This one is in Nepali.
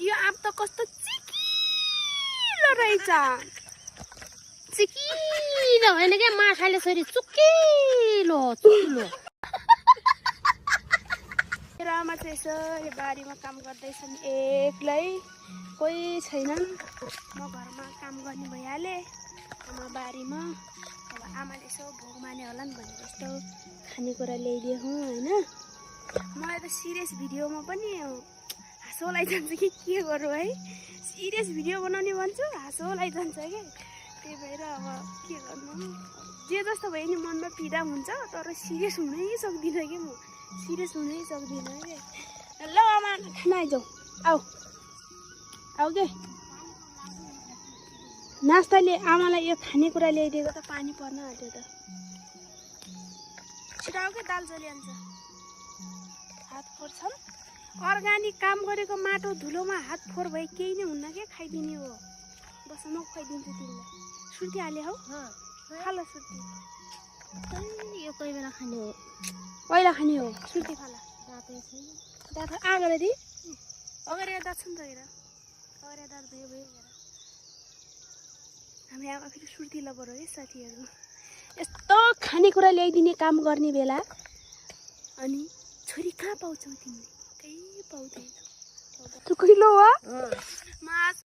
यो आँप त कस्तो चिकिलो रहेछ। चिकिलो होइन क्या माछाले सरी चुकिलो चुकिलो। मेरो आमा चाहिँ यसो बारीमा काम गर्दैछन् एक्लै, कोही छैनन्। म घरमा काम गर्ने भइहालेँ आमा बारीमा। अब आमाले यसो भोग माने होला नि भनेर यस्तो खानेकुरा ल्याइदियो हुँ होइन। मलाई त सिरियस भिडियोमा पनि हाँसो लगाइजान्छ कि के गरौँ है। सिरियस भिडियो बनाउने भन्छु हाँसो लगाइजान्छ कि। त्यही भएर अब के गर्नु, जे जस्तो भयो नि मनमा पीडा हुन्छ तर सिरियस हुनै सक्दिनँ कि म। सिरियस हुनै सक्दिनँ कि। ल आमा खाना आइजाऊ, आऊ आऊ के। नास्ताले आमालाई यो खानेकुरा ल्याइदिएको त पानी पर्न आँट्यो त। छिटो आऊ के दाल जलिहाल्छ। हात फोर्छन्। अर्ग्यानिक काम गरेको माटो धुलोमा हात फोहोर भए केही नै हुन्न क्या, खाइदिने हो। बस म खुवाइदिन्छु तिमीलाई। सुर्ती हाले हौ, खाला सुर्ती। यो कोही बेला खाने हो, पहिला खाने हो सुर्ती खाला। रातै छैन दाँत आगो दि अगाडि दाँत छ नि त हेर, अगाडि दाँत भयो भयो हेर। हामी आमा फेरि सुर्ती लबर हो है साथीहरू। यस्तो खानेकुरा ल्याइदिने काम गर्ने बेला अनि छोरी कहाँ पाउँछौ तिमीले? कहीँ पाउँदैन। तँ कहिलो हो? मास